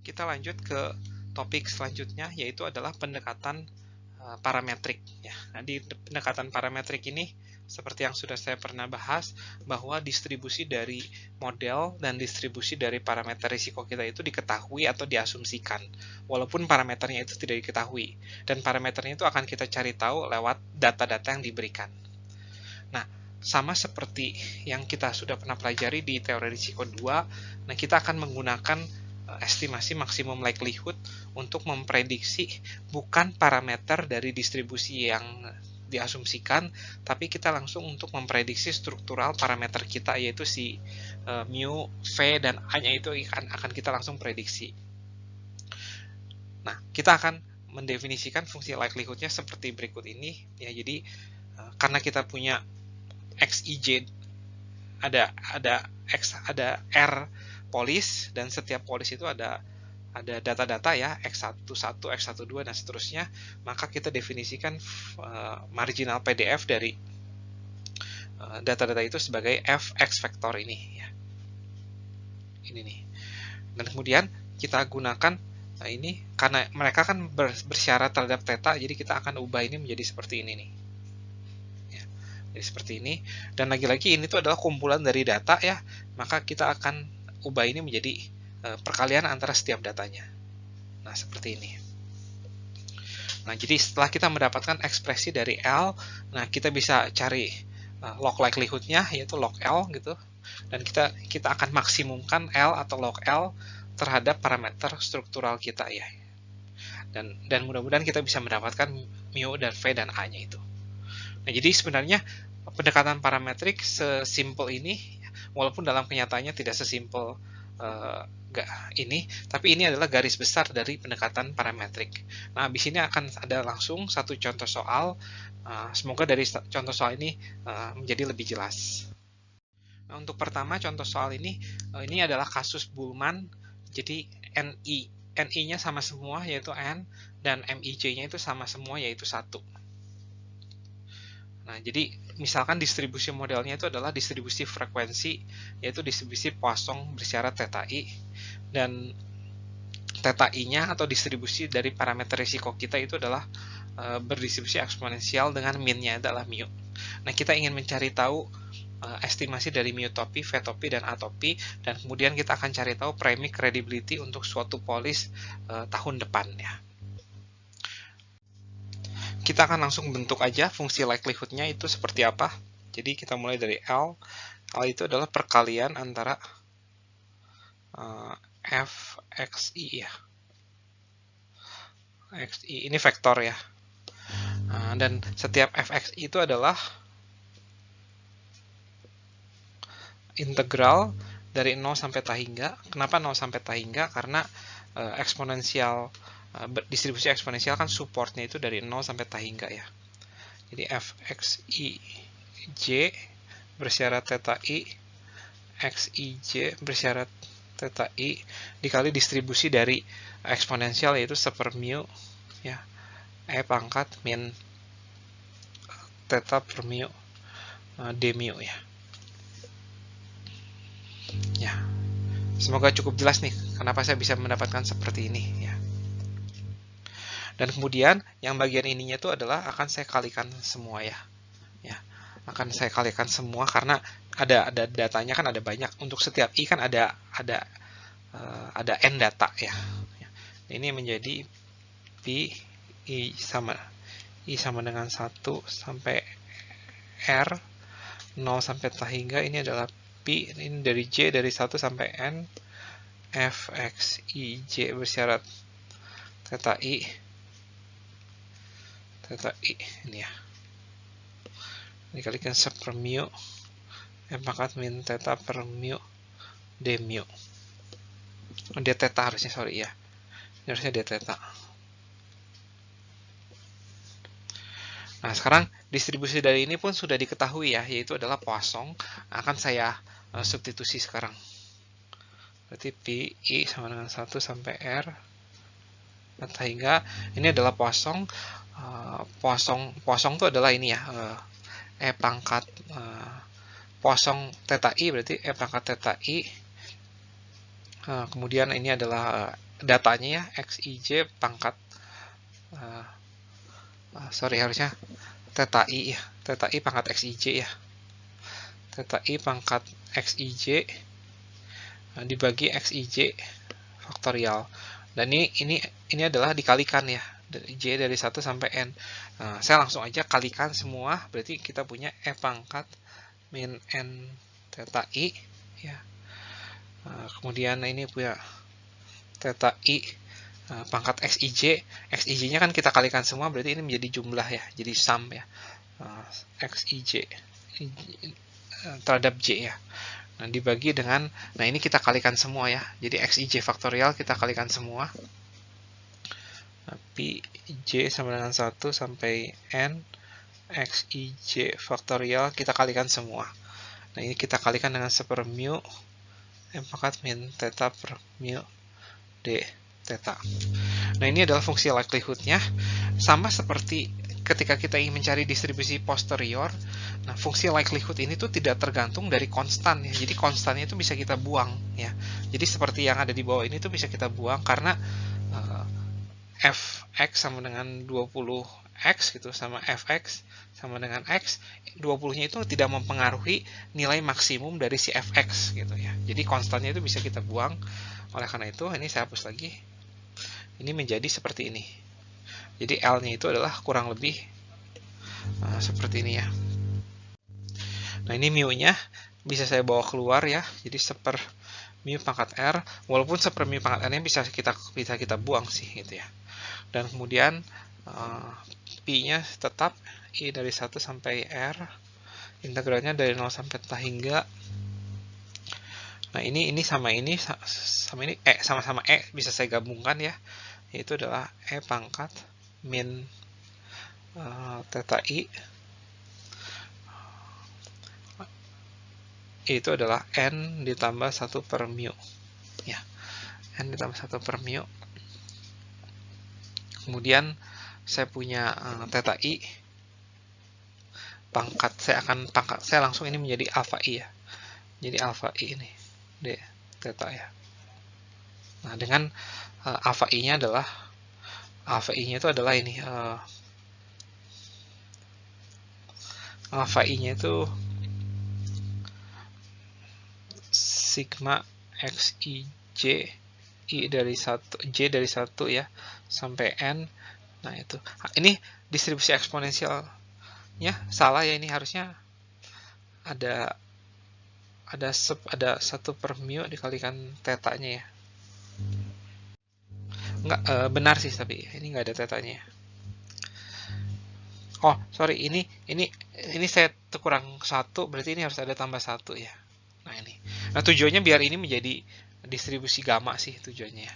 kita lanjut ke topik selanjutnya, yaitu adalah pendekatan parametrik. Ya. Nah, di pendekatan parametrik ini, seperti yang sudah saya pernah bahas, bahwa distribusi dari model dan distribusi dari parameter risiko kita itu diketahui atau diasumsikan, walaupun parameternya itu tidak diketahui. Dan parameternya itu akan kita cari tahu lewat data-data yang diberikan. Nah, sama seperti yang kita sudah pernah pelajari di teori risiko 2, nah kita akan menggunakan estimasi maksimum likelihood untuk memprediksi bukan parameter dari distribusi yang diasumsikan, tapi kita langsung untuk memprediksi struktural parameter kita, yaitu si mu, v, dan a-nya itu akan kita langsung prediksi. Nah, kita akan mendefinisikan fungsi likelihood-nya seperti berikut ini. Ya, jadi karena kita punya xij, ada r polis, dan setiap polis itu ada data-data ya, x11, x12, dan seterusnya, maka kita definisikan marginal PDF dari data-data itu sebagai fx vektor ini ya. Ini nih. Dan kemudian kita gunakan ini karena mereka kan bersyarat terhadap theta, jadi kita akan ubah ini menjadi seperti ini nih. Ya, jadi seperti ini. Dan lagi-lagi ini tuh adalah kumpulan dari data ya, maka kita akan ubah ini menjadi perkalian antara setiap datanya. Nah, seperti ini. Nah, jadi setelah kita mendapatkan ekspresi dari L, nah kita bisa cari log likelihood-nya, yaitu log L gitu. Dan kita akan maksimumkan L atau log L terhadap parameter struktural kita ya. Dan mudah-mudahan kita bisa mendapatkan mu dan v dan a-nya itu. Nah, jadi sebenarnya pendekatan parametrik sesimpel ini, walaupun dalam kenyataannya tidak sesimpel ini, tapi ini adalah garis besar dari pendekatan parametrik. Nah, habis ini akan ada langsung satu contoh soal. Semoga dari contoh soal ini menjadi lebih jelas. Nah, untuk pertama contoh soal ini adalah kasus Bullman. Jadi NI-nya sama semua yaitu N, dan MIJ-nya itu sama semua yaitu 1. Nah, jadi misalkan distribusi modelnya itu adalah distribusi frekuensi, yaitu distribusi Poisson bersyarat theta i, dan theta i-nya atau distribusi dari parameter risiko kita itu adalah berdistribusi eksponensial dengan min-nya adalah mu. Nah, kita ingin mencari tahu estimasi dari mu topi, v topi, dan a topi, dan kemudian kita akan cari tahu premi credibility untuk suatu polis tahun depan ya. Kita akan langsung bentuk aja fungsi likelihood-nya itu seperti apa. Jadi kita mulai dari L. L itu adalah perkalian antara fxi ya. Xi ini vektor ya. Dan setiap fxi itu adalah integral dari 0 sampai tahingga. Kenapa 0 sampai tahingga? Karena eksponensial distribusi eksponensial kan supportnya itu dari 0 sampai tahingga ya. Jadi fxij bersyarat theta i, xij bersyarat theta i dikali distribusi dari eksponensial yaitu 1/mu ya, e pangkat min theta per mu d mu ya. Ya. Semoga cukup jelas nih kenapa saya bisa mendapatkan seperti ini ya. Dan kemudian yang bagian ininya itu adalah akan saya kalikan semua ya. Ya, akan saya kalikan semua karena ada datanya kan ada banyak. Untuk setiap i kan ada n data ya. Ini menjadi i sama dengan 1 sampai r 0 sampai tahingga, ini adalah pi, ini dari j dari 1 sampai n, fxij bersyarat theta i ini ya, dikalikan 1/mu e pangkat min theta per mu d mu. Dia theta harusnya, sorry ya, ini harusnya dia theta. Nah, sekarang distribusi dari ini pun sudah diketahui ya, yaitu adalah Poisson. Akan saya substitusi sekarang. Berarti pi i sama dengan 1 sampai r hingga ini adalah Poisson. Poisson itu adalah ini ya, e pangkat Poisson theta i, berarti e pangkat theta i. Kemudian ini adalah datanya ya, xij pangkat harusnya theta i ya, theta i pangkat xij ya, theta i pangkat xij dibagi xij faktorial, dan ini adalah dikalikan ya, dari j dari 1 sampai n. Nah, saya langsung aja kalikan semua, berarti kita punya e pangkat min n theta i ya. Kemudian ini punya theta i pangkat xij nya kan kita kalikan semua, berarti ini menjadi jumlah ya, jadi sum ya, xij terhadap j ya. Nah, dibagi dengan, nah ini kita kalikan semua ya, jadi xij faktorial kita kalikan semua, pi j sama dengan 1 sampai n, xij faktorial kita kalikan semua. Nah, ini kita kalikan dengan 1 per mu m pangkat min theta per mu d theta. Nah, ini adalah fungsi likelihood-nya, sama seperti ketika kita ingin mencari distribusi posterior. Nah, fungsi likelihood ini tuh tidak tergantung dari konstan ya. Jadi konstannya itu bisa kita buang ya. Jadi seperti yang ada di bawah ini tuh bisa kita buang karena fx sama dengan 20x gitu, sama fx sama dengan x, 20-nya itu tidak mempengaruhi nilai maksimum dari si fx gitu ya. Jadi konstannya itu bisa kita buang. Oleh karena itu, ini saya hapus lagi. Ini menjadi seperti ini. Jadi L-nya itu adalah kurang lebih seperti ini ya. Nah, ini mu-nya bisa saya bawa keluar ya. Jadi 1 per mu pangkat R, walaupun 1 per mu pangkat R-nya bisa kita buang sih gitu ya. Dan kemudian pi-nya tetap i dari 1 sampai R, integralnya dari 0 sampai theta hingga. Nah, ini sama ini sama-sama bisa saya gabungkan ya. Yaitu adalah e pangkat min theta i itu adalah n ditambah 1 per mu ya, n ditambah 1 per mu. Kemudian saya punya theta i pangkat, saya langsung ini menjadi alpha i ya, jadi alpha i ini d theta ya. Nah, dengan alpha i-nya itu adalah ini, alpha i-nya itu sigma xij i dari 1 j dari 1 ya sampai n. Nah, itu ini distribusi eksponensialnya salah ya, ini harusnya ada 1 per mu dikalikan tetanya ya. Enggak, benar sih, tapi ini enggak ada tetanya. Oh, sorry, ini saya kurang 1, berarti ini harus ada tambah 1 ya. Nah, ini. Nah, tujuannya biar ini menjadi distribusi gamma sih tujuannya ya.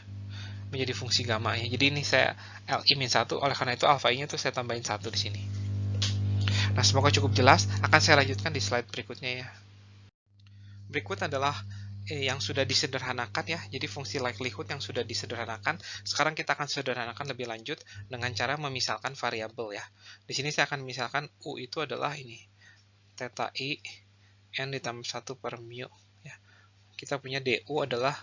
Menjadi fungsi gamma ya. Jadi ini saya Li-1, oleh karena itu alpha i-nya tuh saya tambahin 1 di sini. Nah, semoga cukup jelas. Akan saya lanjutkan di slide berikutnya ya. Berikut adalah yang sudah disederhanakan ya. Jadi fungsi likelihood yang sudah disederhanakan. Sekarang kita akan sederhanakan lebih lanjut dengan cara memisalkan variabel ya. Di sini saya akan misalkan U itu adalah ini, theta i n ditambah 1 per mu ya. Kita punya du adalah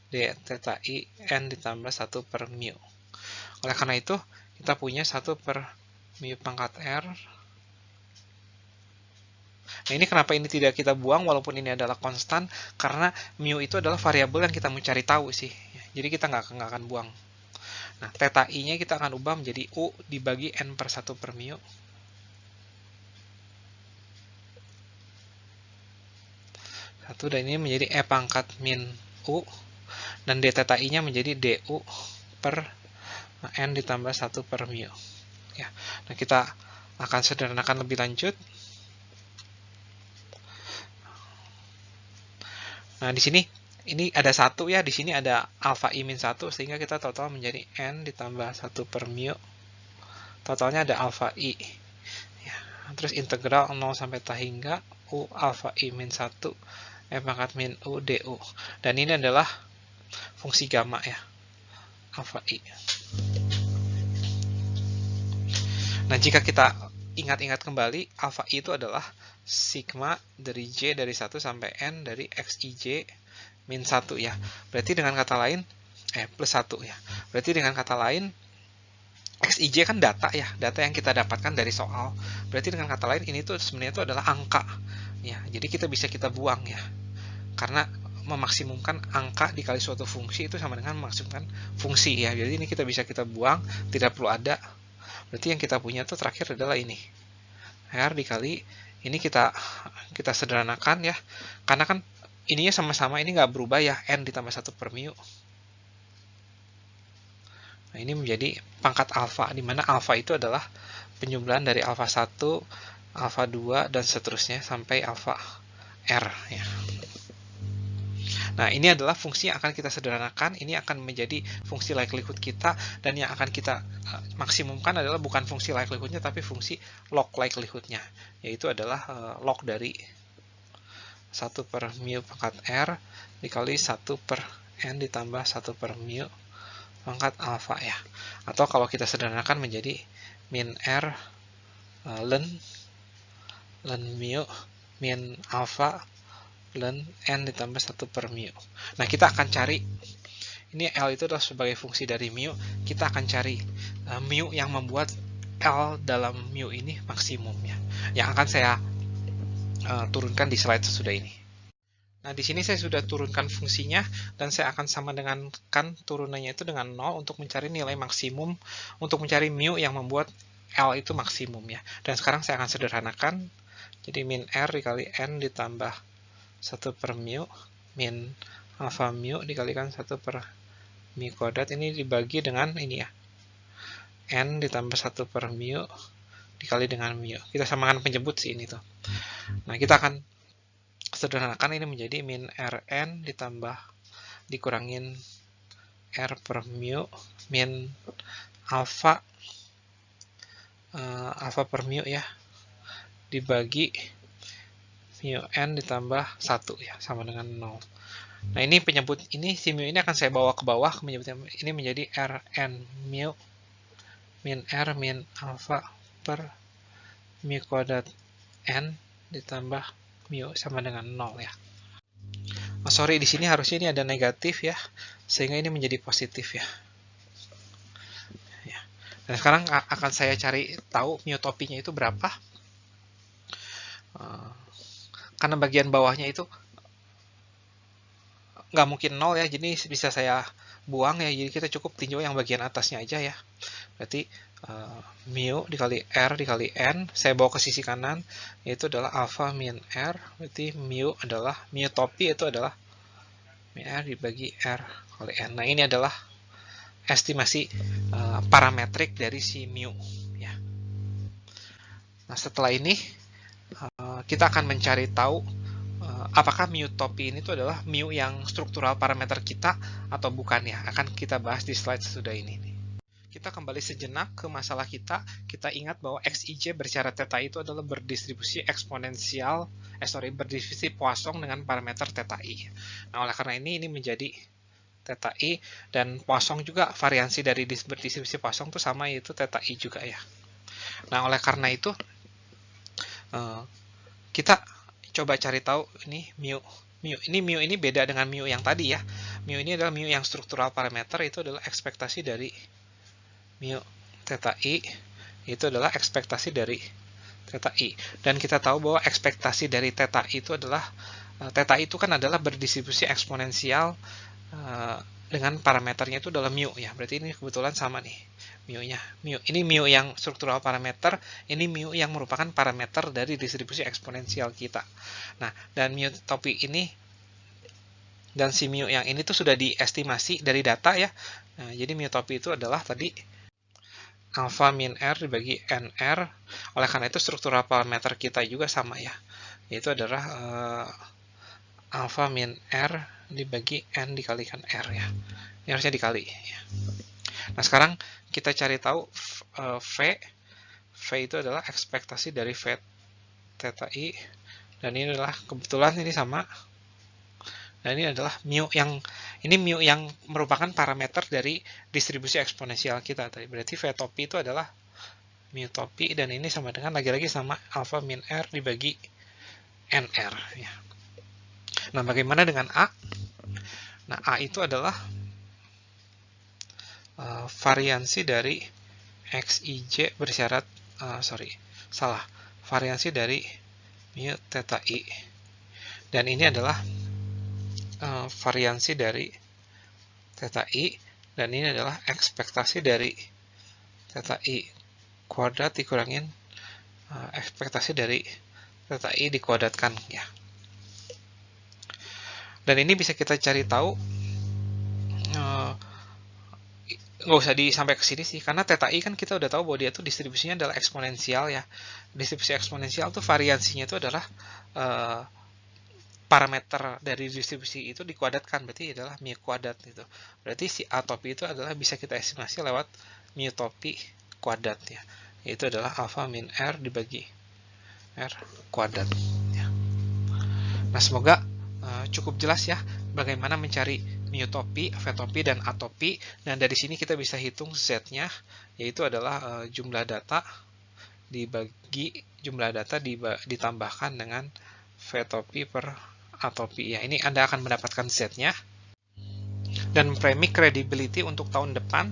d theta i n ditambah 1 per mu. Oleh karena itu, kita punya 1 per mu pangkat R. Nah, ini kenapa ini tidak kita buang walaupun ini adalah konstan, karena mu itu adalah variabel yang kita mau cari tahu sih. Jadi kita nggak akan buang. Nah, theta i-nya kita akan ubah menjadi U dibagi n per 1 per mu. Dan ini menjadi e pangkat min U, dan d theta i-nya menjadi du per n ditambah 1 per mu. Ya. Nah, kita akan sederhanakan lebih lanjut. Nah, di sini ini ada 1 ya, di sini ada alpha i min 1, sehingga kita total menjadi n ditambah 1 per mu. Totalnya ada alpha i. Ya. Terus integral 0 sampai theta hingga U alpha i min 1 e pangkat min U du. Dan ini adalah fungsi gamma ya, alpha i. Nah, jika kita ingat-ingat kembali, alpha i itu adalah sigma dari j dari 1 sampai n dari xij min 1 ya. Berarti dengan kata lain, plus 1 ya. Berarti dengan kata lain XIJ kan data ya, data yang kita dapatkan dari soal. Berarti dengan kata lain ini tuh sebenarnya itu adalah angka ya. Jadi kita bisa buang ya. Karena memaksimumkan angka dikali suatu fungsi itu sama dengan memaksimumkan fungsi ya. Jadi ini kita bisa buang, tidak perlu ada. Berarti yang kita punya tuh terakhir adalah ini. R dikali ini kita sederhanakan ya. Karena kan ininya sama-sama, ini nggak berubah ya, n ditambah 1 per mu. Nah, ini menjadi pangkat alfa, di mana alfa itu adalah penjumlahan dari alfa 1, alfa 2, dan seterusnya sampai alfa R. Ya. Nah, ini adalah fungsi yang akan kita sederhanakan, ini akan menjadi fungsi likelihood kita, dan yang akan kita maksimumkan adalah bukan fungsi likelihoodnya, tapi fungsi log likelihoodnya, yaitu adalah log dari 1 per mu pangkat R dikali 1 per n ditambah 1 per mu pangkat alfa ya. Atau kalau kita sederhanakan menjadi min R ln mu min alfa ln n ditambah 1 per mu. Nah, kita akan cari, ini L itu adalah sebagai fungsi dari mu, kita akan cari mu yang membuat L dalam mu ini maksimum ya. Yang akan saya turunkan di slide sesudah ini. Nah, di sini saya sudah turunkan fungsinya, dan saya akan sama dengan turunannya itu dengan 0 untuk mencari nilai maksimum, untuk mencari mu yang membuat L itu maksimum ya. Dan sekarang saya akan sederhanakan, jadi min R dikali N ditambah 1 per mu, min alfa mu dikalikan 1 per mu kuadrat, ini dibagi dengan ini ya, N ditambah 1 per mu dikali dengan mu. Kita samakan penjemput sih ini tuh. Nah, kita akan sederhanakan ini menjadi min Rn ditambah dikurangin R per mu min alfa per mu ya dibagi mu n ditambah 1 ya sama dengan 0. Nah, ini penyebut ini, si mu ini akan saya bawa ke bawah, menyebutnya ini menjadi Rn mu min R min alfa per mu kuadrat n ditambah mu sama dengan 0 ya. Oh, sorry, di sini harusnya ini ada negatif ya, sehingga ini menjadi positif ya. Dan sekarang akan saya cari tahu mu topinya itu berapa. Karena bagian bawahnya itu nggak mungkin 0 ya, jadi bisa saya buang ya, jadi kita cukup tinjau yang bagian atasnya aja ya. Berarti mu dikali R dikali N, saya bawa ke sisi kanan, yaitu adalah alfa min R, berarti mu topi itu adalah min R dibagi R kali N. Nah, ini adalah estimasi parametrik dari si mu ya. Nah, setelah ini kita akan mencari tahu apakah mu topi ini tuh adalah mu yang struktural parameter kita atau bukan ya. Akan kita bahas di slide sesudah ini. Kita kembali sejenak ke masalah kita. Kita ingat bahwa XIJ bersyarat theta itu adalah berdistribusi eksponensial, berdistribusi Poisson dengan parameter theta i. Nah, oleh karena ini menjadi theta i, dan Poisson juga variansi dari berdistribusi Poisson itu sama, yaitu theta i juga ya. Nah, oleh karena itu kita coba cari tahu ini mu ini beda dengan mu yang tadi ya. Mu ini adalah mu yang struktural parameter, itu adalah ekspektasi dari mu theta i, itu adalah ekspektasi dari theta i. Dan kita tahu bahwa ekspektasi dari theta i itu adalah, theta itu kan adalah berdistribusi eksponensial dengan parameternya itu adalah mu ya. Berarti ini kebetulan sama nih mu-nya. Ini mu yang struktural parameter, ini mu yang merupakan parameter dari distribusi eksponensial kita. Nah, dan mu topi ini dan si mu yang ini tuh sudah diestimasi dari data ya. Nah, jadi mu topi itu adalah tadi alfa min R dibagi NR. Oleh karena itu struktural parameter kita juga sama ya, yaitu adalah alfa min R dibagi N dikalikan R ya. Ini harusnya dikali ya. Nah, sekarang kita cari tahu V. V itu adalah ekspektasi dari V theta i, dan ini adalah kebetulan ini sama. Dan ini adalah mu yang merupakan parameter dari distribusi eksponensial kita tadi. Berarti V topi itu adalah mu topi, dan ini sama dengan lagi-lagi sama alfa min R dibagi NR ya. Nah, bagaimana dengan A? Nah, A itu adalah variansi dari XIJ bersyarat variansi dari mu theta I, dan ini adalah variansi dari theta I, dan ini adalah ekspektasi dari theta I kuadrat dikurangin ekspektasi dari theta I dikuadratkan ya. Dan ini bisa kita cari tahu, nggak usah sampai ke sini sih, karena theta I kan kita udah tahu bahwa dia tuh distribusinya adalah eksponensial ya. Distribusi eksponensial tuh variansinya itu adalah parameter dari distribusi itu dikuadratkan, berarti adalah mu kuadrat gitu. Berarti si A topi itu adalah bisa kita estimasi lewat mu topi kuadrat ya, yaitu adalah alfa min R dibagi R kuadrat ya. Nah, semoga cukup jelas ya bagaimana mencari mu topi, V topi, dan A topi. Dan dari sini kita bisa hitung Z-nya, yaitu adalah jumlah data dibagi jumlah data ditambahkan dengan V topi per A topi ya. Ini Anda akan mendapatkan Z-nya. Dan premi credibility untuk tahun depan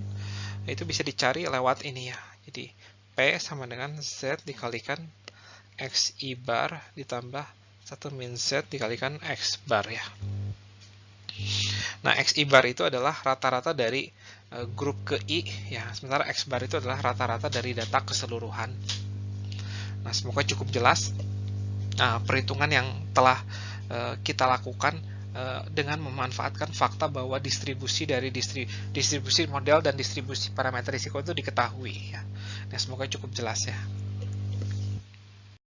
itu bisa dicari lewat ini ya. Jadi P sama dengan Z dikalikan XI bar ditambah 1 min Z dikalikan X bar ya. Nah, XI bar itu adalah rata-rata dari grup ke I ya, sementara X bar itu adalah rata-rata dari data keseluruhan. Nah, semoga cukup jelas perhitungan yang telah kita lakukan dengan memanfaatkan fakta bahwa distribusi dari distribusi model dan distribusi parameter risiko itu diketahui ya. Nah, semoga cukup jelas ya.